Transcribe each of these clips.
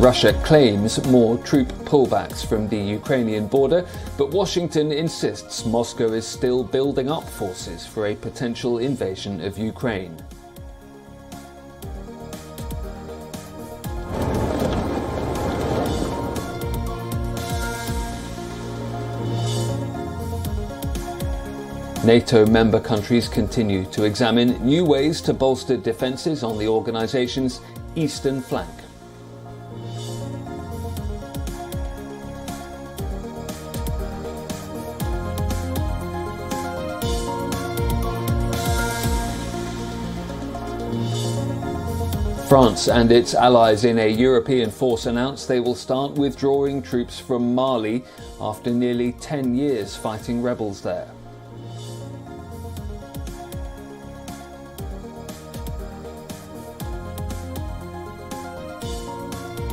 Russia claims more troop pullbacks from the Ukrainian border, but Washington insists Moscow is still building up forces for a potential invasion of Ukraine. NATO member countries continue to examine new ways to bolster defences on the organisation's eastern flank. France and its allies in a European force announced they will start withdrawing troops from Mali after nearly 10 years fighting rebels there.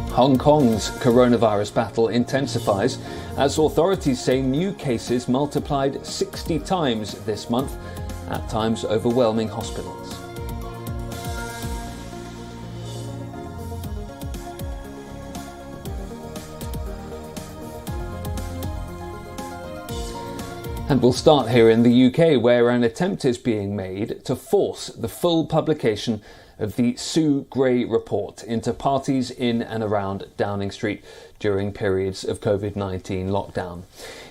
Hong Kong's coronavirus battle intensifies as authorities say new cases multiplied 60 times this month, at times overwhelming hospitals. And we'll start here in the UK, where an attempt is being made to force the full publication of the Sue Gray report into parties in and around Downing Street during periods of COVID-19 lockdown.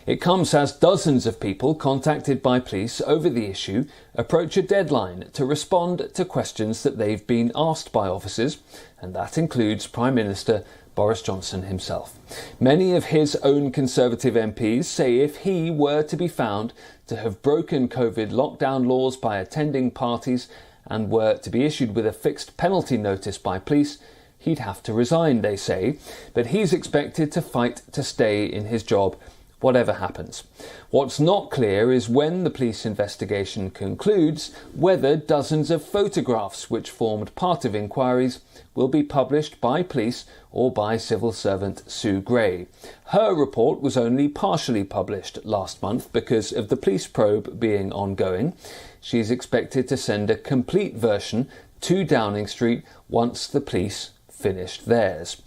It comes as dozens of people contacted by police over the issue approach a deadline to respond to questions that they've been asked by officers, and that includes Prime Minister Boris Johnson himself. Many of his own Conservative MPs say if he were to be found to have broken COVID lockdown laws by attending parties and were to be issued with a fixed penalty notice by police, he'd have to resign, they say, but he's expected to fight to stay in his job, whatever happens. What's not clear is when the police investigation concludes, whether dozens of photographs which formed part of inquiries will be published by police or by civil servant Sue Gray. Her report was only partially published last month because of the police probe being ongoing. She's expected to send a complete version to Downing Street once the police finished theirs.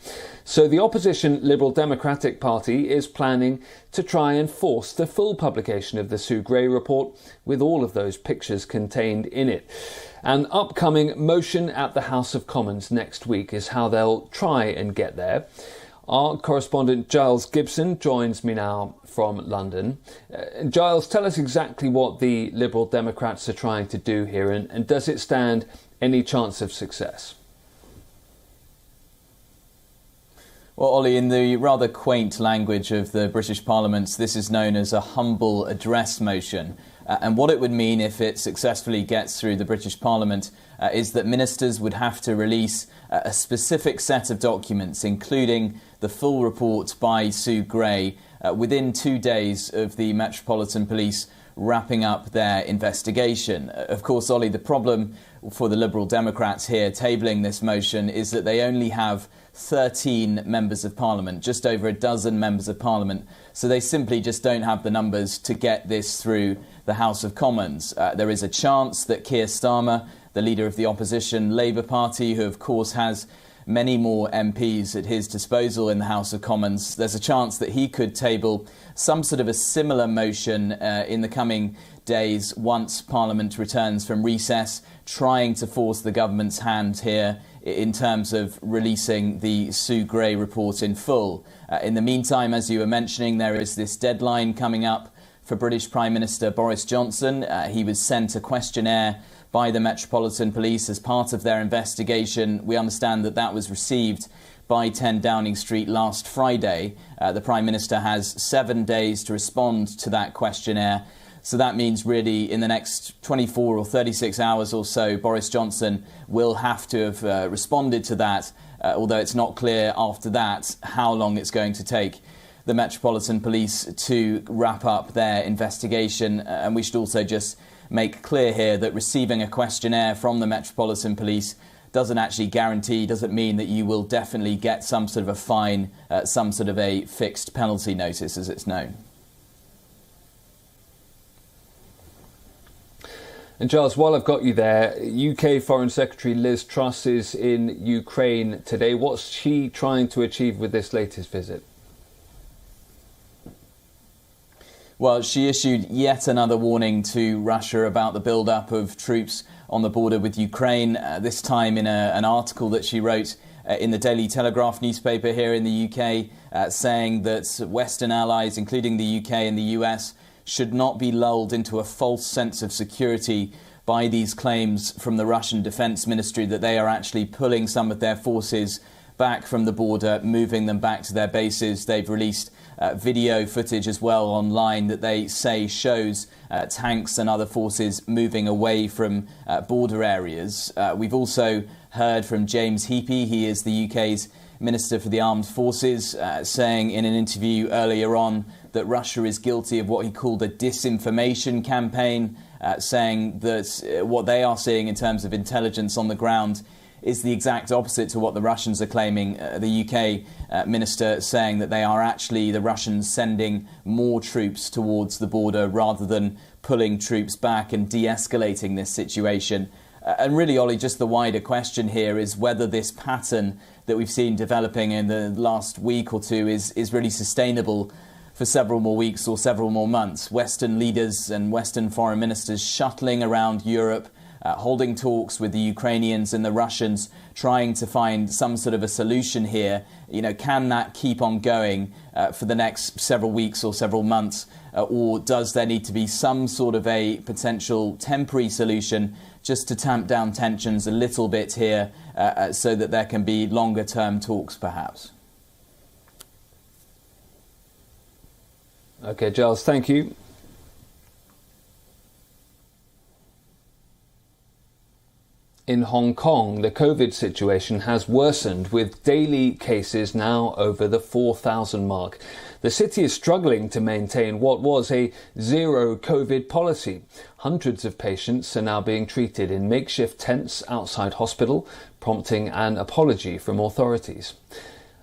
So the opposition Liberal Democratic Party is planning to try and force the full publication of the Sue Gray report with all of those pictures contained in it. An upcoming motion at the House of Commons next week is how they'll try and get there. Our correspondent Giles Gibson joins me now from London. Giles, tell us exactly what the Liberal Democrats are trying to do here, and does it stand any chance of success? Well, Ollie, in the rather quaint language of the British Parliament, this is known as a humble address motion. And what it would mean if it successfully gets through the British Parliament is that ministers would have to release a specific set of documents, including the full report by Sue Gray, within 2 days of the Metropolitan Police wrapping up their investigation. Of course, Ollie, the problem for the Liberal Democrats here tabling this motion is that they only have 13 members of Parliament, just over a dozen members of Parliament. So they simply just don't have the numbers to get this through the House of Commons. There is a chance that Keir Starmer, the leader of the opposition Labour Party, who of course has many more MPs at his disposal in the House of Commons, there's a chance that he could table some sort of a similar motion in the coming days once Parliament returns from recess, trying to force the government's hand here in terms of releasing the Sue Gray report in full. In the meantime, as you were mentioning, there is this deadline coming up for British Prime Minister Boris Johnson. He was sent a questionnaire by the Metropolitan Police as part of their investigation. We understand that that was received by 10 Downing Street last Friday. The Prime Minister has 7 days to respond to that questionnaire. So that means really in the next 24 or 36 hours or so, Boris Johnson will have to have responded to that, although it's not clear after that how long it's going to take the Metropolitan Police to wrap up their investigation. And we should also just make clear here that receiving a questionnaire from the Metropolitan Police doesn't actually guarantee, doesn't mean that you will definitely get some sort of a fine, some sort of a fixed penalty notice as it's known. And Giles, while I've got you there, UK Foreign Secretary Liz Truss is in Ukraine today. What's she trying to achieve with this latest visit? Well, she issued yet another warning to Russia about the build-up of troops on the border with Ukraine, this time in an article that she wrote in the Daily Telegraph newspaper here in the UK, saying that Western allies, including the UK and the US, should not be lulled into a false sense of security by these claims from the Russian Defense Ministry that they are actually pulling some of their forces back from the border, moving them back to their bases. They've released video footage as well online that they say shows tanks and other forces moving away from border areas. We've also heard from James Heappey. He is the UK's Minister for the Armed Forces, saying in an interview earlier on that Russia is guilty of what he called a disinformation campaign, saying that what they are seeing in terms of intelligence on the ground is the exact opposite to what the Russians are claiming. The UK minister saying that they are actually, the Russians, sending more troops towards the border rather than pulling troops back and de-escalating this situation. And really, Ollie, just the wider question here is whether this pattern that we've seen developing in the last week or two is really sustainable for several more weeks or several more months. Western leaders and Western foreign ministers shuttling around Europe, holding talks with the Ukrainians and the Russians, trying to find some sort of a solution here. You know, can that keep on going for the next several weeks or several months? Or does there need to be some sort of a potential temporary solution just to tamp down tensions a little bit here so that there can be longer term talks perhaps? OK, Giles, thank you. In Hong Kong, the COVID situation has worsened, with daily cases now over the 4,000 mark. The city is struggling to maintain what was a zero COVID policy. Hundreds of patients are now being treated in makeshift tents outside hospital, prompting an apology from authorities.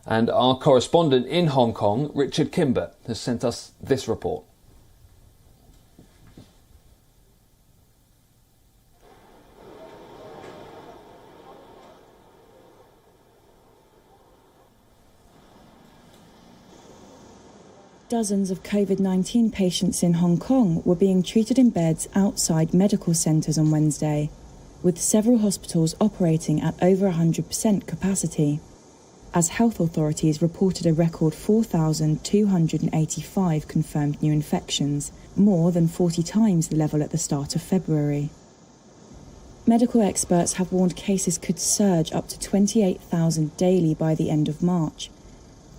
And our correspondent in Hong Kong, Richard Kimber, has sent us this report. Dozens of COVID-19 patients in Hong Kong were being treated in beds outside medical centres on Wednesday, with several hospitals operating at over 100% capacity, as health authorities reported a record 4,285 confirmed new infections, more than 40 times the level at the start of February. Medical experts have warned cases could surge up to 28,000 daily by the end of March,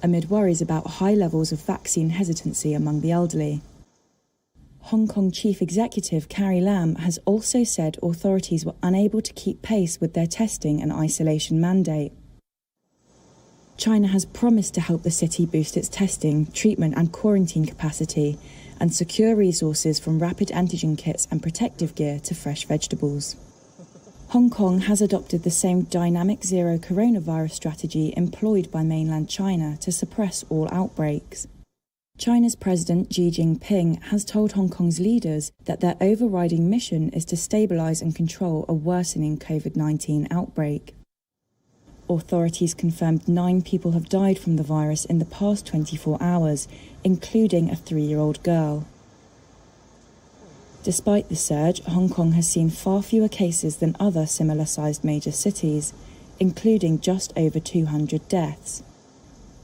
amid worries about high levels of vaccine hesitancy among the elderly. Hong Kong Chief Executive Carrie Lam has also said authorities were unable to keep pace with their testing and isolation mandate. China has promised to help the city boost its testing, treatment and quarantine capacity and secure resources from rapid antigen kits and protective gear to fresh vegetables. Hong Kong has adopted the same dynamic zero coronavirus strategy employed by mainland China to suppress all outbreaks. China's President Xi Jinping has told Hong Kong's leaders that their overriding mission is to stabilise and control a worsening COVID-19 outbreak. Authorities confirmed 9 people have died from the virus in the past 24 hours, including a 3-year-old girl. Despite the surge, Hong Kong has seen far fewer cases than other similar-sized major cities, including just over 200 deaths.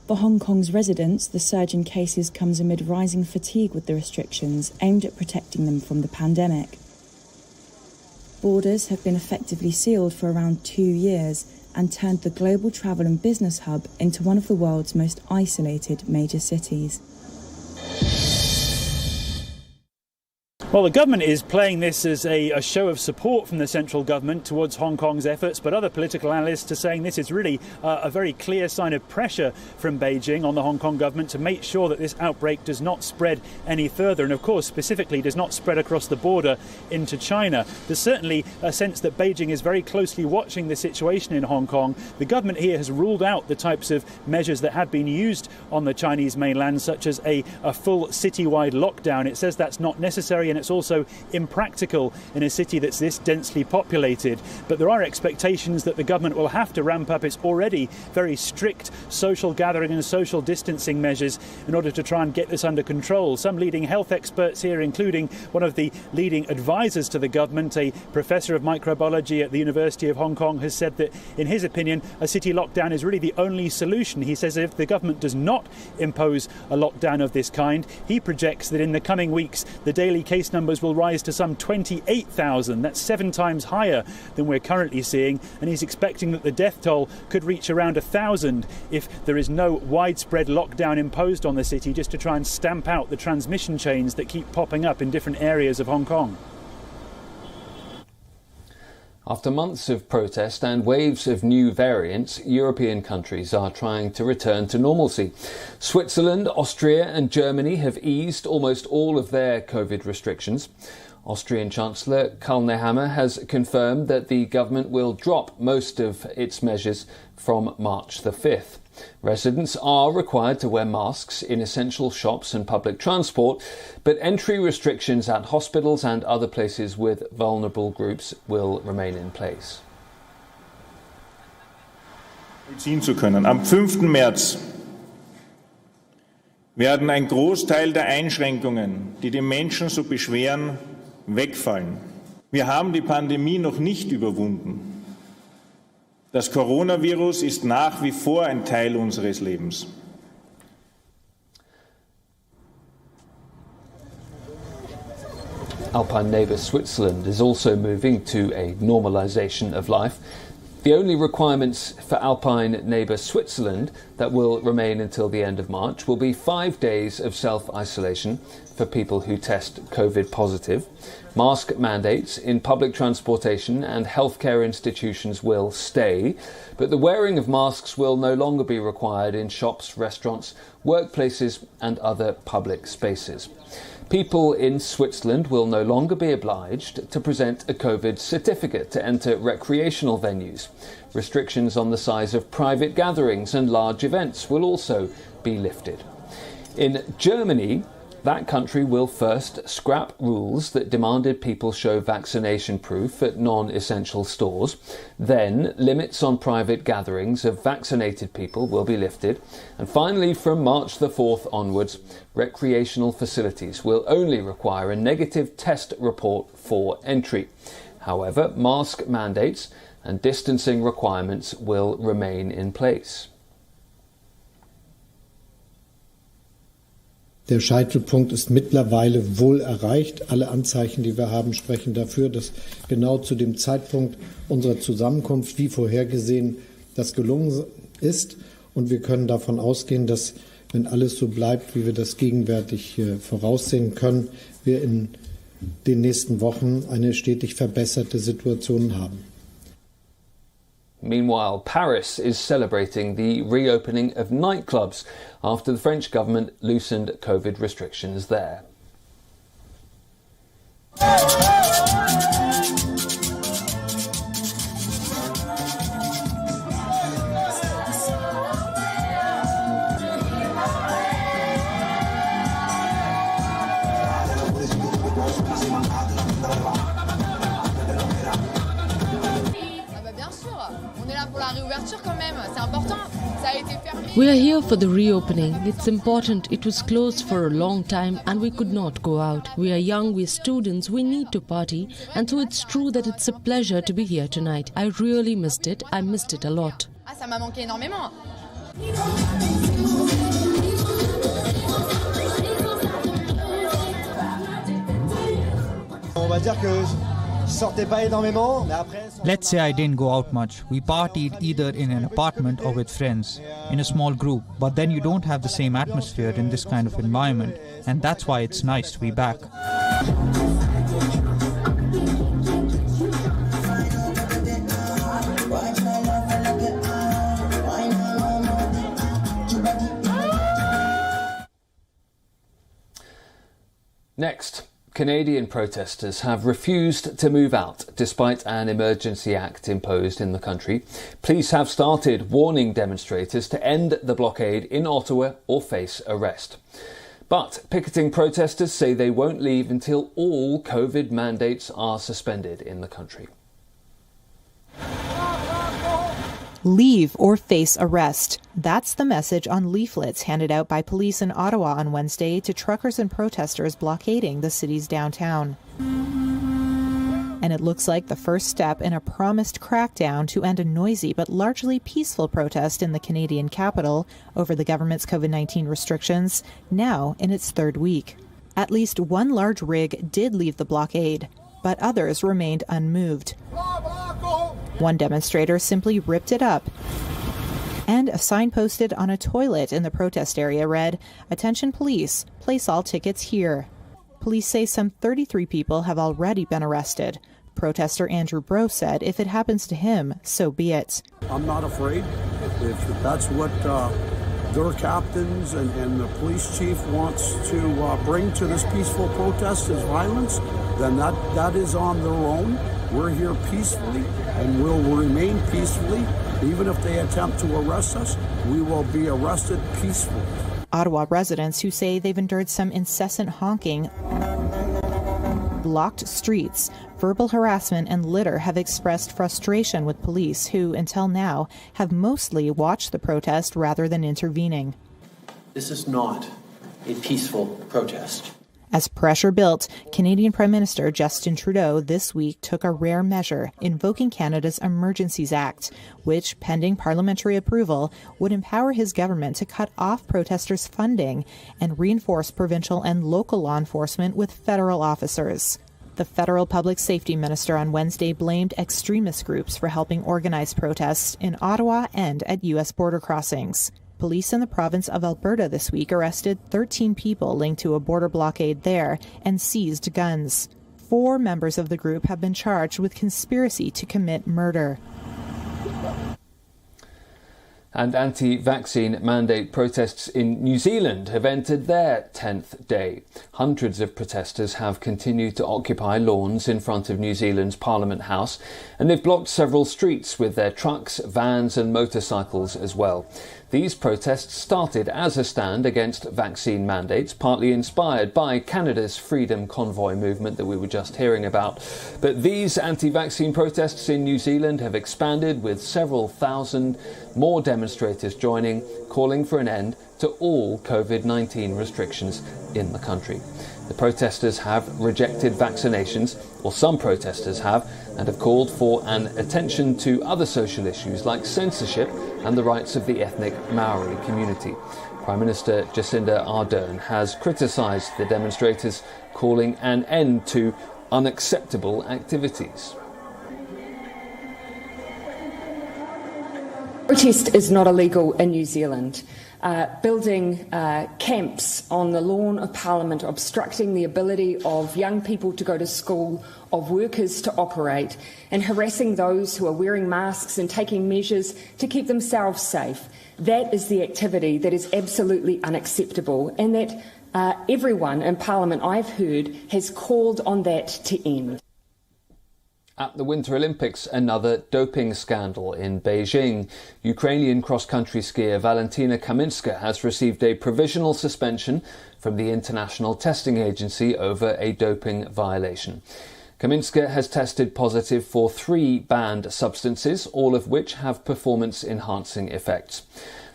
For Hong Kong's residents, the surge in cases comes amid rising fatigue with the restrictions aimed at protecting them from the pandemic. Borders have been effectively sealed for around 2 years and turned the global travel and business hub into one of the world's most isolated major cities. Well, the government is playing this as a show of support from the central government towards Hong Kong's efforts, but other political analysts are saying this is really a very clear sign of pressure from Beijing on the Hong Kong government to make sure that this outbreak does not spread any further and, of course, specifically does not spread across the border into China. There's certainly a sense that Beijing is very closely watching the situation in Hong Kong. The government here has ruled out the types of measures that had been used on the Chinese mainland, such as a full citywide lockdown. It says that's not necessary and it's also impractical in a city that's this densely populated. But there are expectations that the government will have to ramp up its already very strict social gathering and social distancing measures in order to try and get this under control. Some leading health experts here, including one of the leading advisors to the government, a professor of microbiology at the University of Hong Kong, has said that, in his opinion, a city lockdown is really the only solution. He says if the government does not impose a lockdown of this kind, he projects that in the coming weeks the daily case numbers will rise to some 28,000. That's 7 times higher than we're currently seeing, and he's expecting that the death toll could reach around 1,000 if there is no widespread lockdown imposed on the city, just to try and stamp out the transmission chains that keep popping up in different areas of Hong Kong. After months of protest and waves of new variants, European countries are trying to return to normalcy. Switzerland, Austria and Germany have eased almost all of their COVID restrictions. Austrian Chancellor Karl Nehammer has confirmed that the government will drop most of its measures from March the 5th. Residents are required to wear masks in essential shops and public transport, but entry restrictions at hospitals and other places with vulnerable groups will remain in place. Ziehen zu können. Am 5. März werden ein Großteil der Einschränkungen, die die Menschen so beschweren, wegfallen. Wir haben die Pandemie noch nicht überwunden. Das Coronavirus ist nach wie vor ein Teil unseres Lebens. Alpine neighbour Switzerland is also moving to a normalisation of life. The only requirements for Alpine neighbour Switzerland that will remain until the end of March will be 5 days of self-isolation for people who test COVID positive. Mask mandates in public transportation and healthcare institutions will stay, but the wearing of masks will no longer be required in shops, restaurants, workplaces and other public spaces. People in Switzerland will no longer be obliged to present a COVID certificate to enter recreational venues. Restrictions on the size of private gatherings and large events will also be lifted. In Germany, that country will first scrap rules that demanded people show vaccination proof at non-essential stores. Then, limits on private gatherings of vaccinated people will be lifted. And finally, from March the 4th onwards, recreational facilities will only require a negative test report for entry. However, mask mandates and distancing requirements will remain in place. Der Scheitelpunkt ist mittlerweile wohl erreicht. Alle Anzeichen, die wir haben, sprechen dafür, dass genau zu dem Zeitpunkt unserer Zusammenkunft, wie vorhergesehen, das gelungen ist. Und wir können davon ausgehen, dass, wenn alles so bleibt, wie wir das gegenwärtig voraussehen können, wir in den nächsten Wochen eine stetig verbesserte Situation haben. Meanwhile, Paris is celebrating the reopening of nightclubs after the French government loosened COVID restrictions there. We are here for the reopening. It's important. It was closed for a long time and we could not go out. We are young, we're students, we need to party, and so it's true that it's a pleasure to be here tonight. I really missed it. I missed it a lot. Ça m'a manqué énormément. On va dire que sortais pas énormément, mais après... Let's say I didn't go out much. We partied either in an apartment or with friends, in a small group, but then you don't have the same atmosphere in this kind of environment, and that's why it's nice to be back. Next, Canadian protesters have refused to move out despite an emergency act imposed in the country. Police have started warning demonstrators to end the blockade in Ottawa or face arrest. But picketing protesters say they won't leave until all COVID mandates are suspended in the country. Leave or face arrest. That's the message on leaflets handed out by police in Ottawa on Wednesday to truckers and protesters blockading the city's downtown. And it looks like the first step in a promised crackdown to end a noisy but largely peaceful protest in the Canadian capital over the government's COVID-19 restrictions, now in its third week. At least one large rig did leave the blockade, but others remained unmoved. One demonstrator simply ripped it up, and a sign posted on a toilet in the protest area read, "Attention police, place all tickets here." Police say some 33 people have already been arrested. Protester Andrew Bro said if it happens to him, so be it. I'm not afraid. If that's what their captains and the police chief wants to bring to this peaceful protest is violence, then that is on their own. We're here peacefully and will remain peacefully. Even if they attempt to arrest us, we will be arrested peacefully. Ottawa residents who say they've endured some incessant honking, blocked streets, verbal harassment and litter have expressed frustration with police who, until now, have mostly watched the protest rather than intervening. This is not a peaceful protest. As pressure built, Canadian Prime Minister Justin Trudeau this week took a rare measure, invoking Canada's Emergencies Act, which, pending parliamentary approval, would empower his government to cut off protesters' funding and reinforce provincial and local law enforcement with federal officers. The federal public safety minister on Wednesday blamed extremist groups for helping organize protests in Ottawa and at U.S. border crossings. Police in the province of Alberta this week arrested 13 people linked to a border blockade there and seized guns. 4 members of the group have been charged with conspiracy to commit murder. And anti-vaccine mandate protests in New Zealand have entered their 10th day. Hundreds of protesters have continued to occupy lawns in front of New Zealand's Parliament House, and they've blocked several streets with their trucks, vans and motorcycles as well. These protests started as a stand against vaccine mandates, partly inspired by Canada's Freedom Convoy movement that we were just hearing about. But these anti-vaccine protests in New Zealand have expanded, with several thousand more demonstrators joining, calling for an end to all COVID-19 restrictions in the country. The protesters have rejected vaccinations, or some protesters have, and have called for an attention to other social issues like censorship and the rights of the ethnic Maori community. Prime Minister Jacinda Ardern has criticised the demonstrators, calling an end to unacceptable activities. Protest is not illegal in New Zealand. Building camps on the lawn of Parliament, obstructing the ability of young people to go to school, of workers to operate, and harassing those who are wearing masks and taking measures to keep themselves safe. That is the activity that is absolutely unacceptable, and that everyone in Parliament I've heard has called on that to end. At the Winter Olympics, another doping scandal in Beijing. Ukrainian cross-country skier Valentina Kaminska has received a provisional suspension from the International Testing Agency over a doping violation. Kaminska has tested positive for 3 banned substances, all of which have performance-enhancing effects.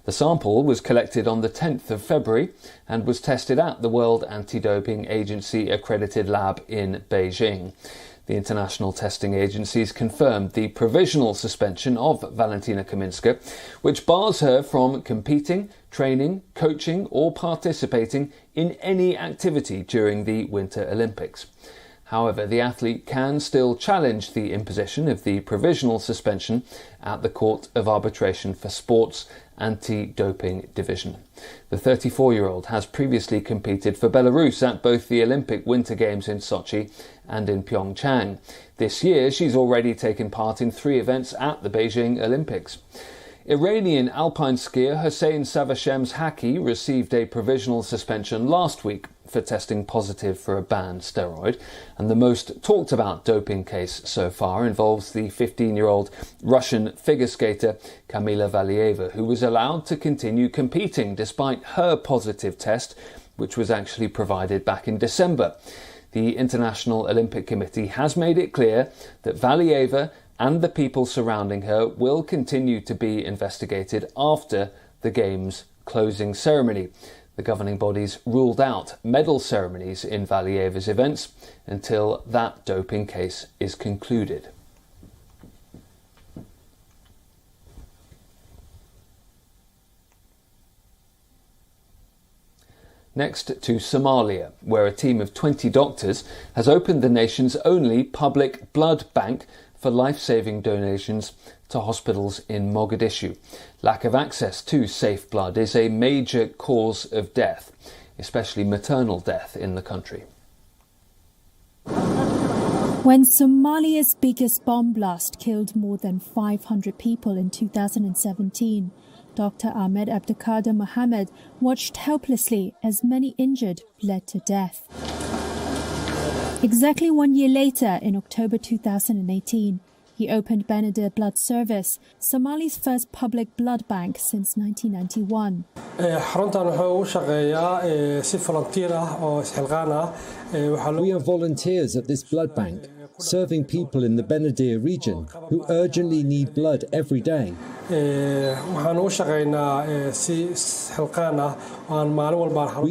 The sample was collected on the 10th of February and was tested at the World Anti-Doping Agency accredited lab in Beijing. The international testing agencies confirmed the provisional suspension of Valentina Kaminska, which bars her from competing, training, coaching or participating in any activity during the Winter Olympics. However, the athlete can still challenge the imposition of the provisional suspension at the Court of Arbitration for Sports Anti-Doping Division. The 34-year-old has previously competed for Belarus at both the Olympic Winter Games in Sochi and in Pyeongchang. This year, she's already taken part in 3 events at the Beijing Olympics. Iranian alpine skier Hossein Savashem's Haki received a provisional suspension last week for testing positive for a banned steroid, and the most talked about doping case so far involves the 15-year-old Russian figure skater Kamila Valieva, who was allowed to continue competing despite her positive test which was actually provided back in December. The International Olympic Committee has made it clear that Valieva and the people surrounding her will continue to be investigated after the Games' closing ceremony. The governing bodies ruled out medal ceremonies in Valieva's events until that doping case is concluded. Next to Somalia, where a team of 20 doctors has opened the nation's only public blood bank for life-saving donations to hospitals in Mogadishu. Lack of access to safe blood is a major cause of death, especially maternal death in the country. When Somalia's biggest bomb blast killed more than 500 people in 2017, Dr. Ahmed Abdikader Mohammed watched helplessly as many injured bled to death. Exactly 1 year later, in October 2018, he opened Benadir Blood Service, Somali's first public blood bank since 1991. We are volunteers at this blood bank, serving people in the Benadir region who urgently need blood every day. We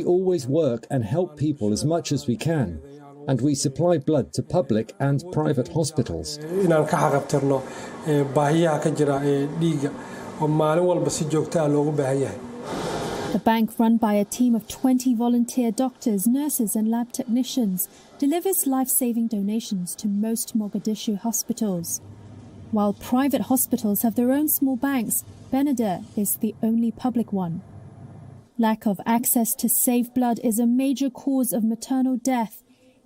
always work and help people as much as we can, and we supply blood to public and private hospitals. The bank, run by a team of 20 volunteer doctors, nurses and lab technicians, delivers life-saving donations to most Mogadishu hospitals. While private hospitals have their own small banks, Benadir is the only public one. Lack of access to safe blood is a major cause of maternal death.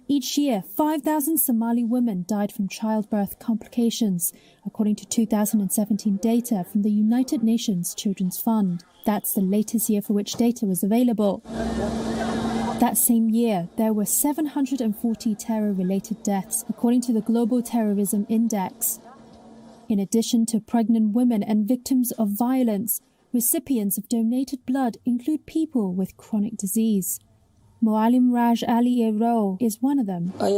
Each year, 5,000 Somali women died from childbirth complications, according to 2017 data from the United Nations Children's Fund. That's the latest year for which data was available. That same year, there were 740 terror-related deaths, according to the Global Terrorism Index. In addition to pregnant women and victims of violence, recipients of donated blood include people with chronic disease. Moalim Raj Ali Ero is one of them. I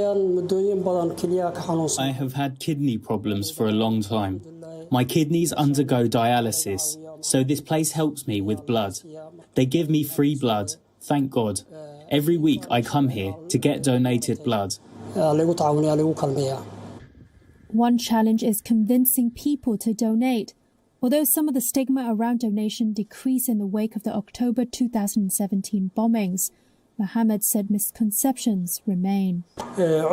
have had kidney problems for a long time. My kidneys undergo dialysis, so this place helps me with blood. They give me free blood, thank God. Every week I come here to get donated blood. One challenge is convincing people to donate. Although some of the stigma around donation decreased in the wake of the October 2017 bombings, Mohammed said misconceptions remain. I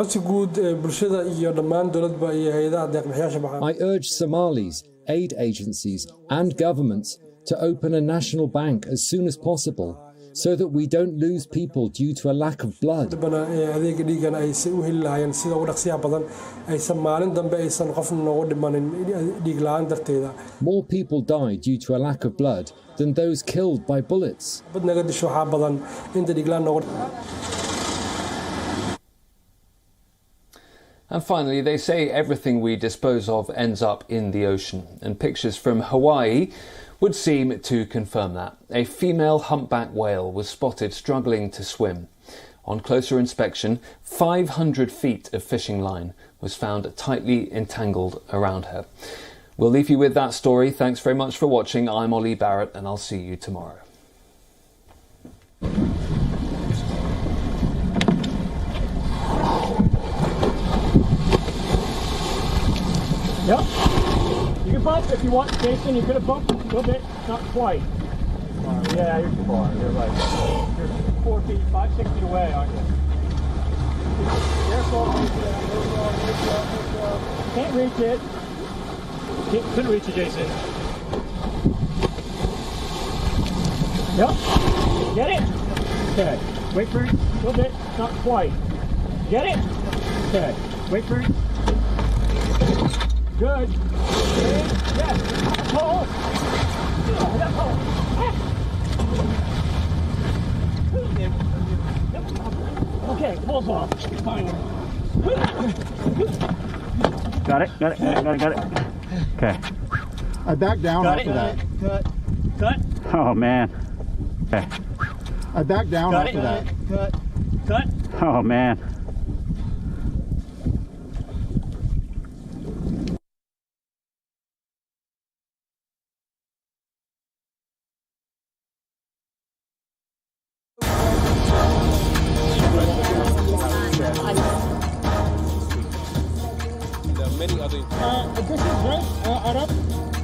urge Somalis, aid agencies and governments to open a national bank as soon as possible so that we don't lose people due to a lack of blood. More people die due to a lack of blood than those killed by bullets. And finally, they say everything we dispose of ends up in the ocean, and pictures from Hawaii would seem to confirm that. A female humpback whale was spotted struggling to swim. On closer inspection, 500 feet of fishing line was found tightly entangled around her. We'll leave you with that story. Thanks very much for watching. I'm Ollie Barrett, and I'll see you tomorrow. Yep. You can bump if you want, Jason. You could have bumped a little bit, not quite. Yeah, you're too far. You're right. You're 4 feet, 5, 6 feet away, aren't you? Careful. Can't reach it. Couldn't reach it, Jason. Yep. Get it? Okay. Wait for it. A little bit, not quite. Get it? Okay. Wait for it. Good. Yes. Pull. Pull. Okay, pulls off. Fine. Got it. Okay. I backed down after that. Cut. Oh, man. Okay. I backed down after that. Cut. Oh, man. This is right, Arab.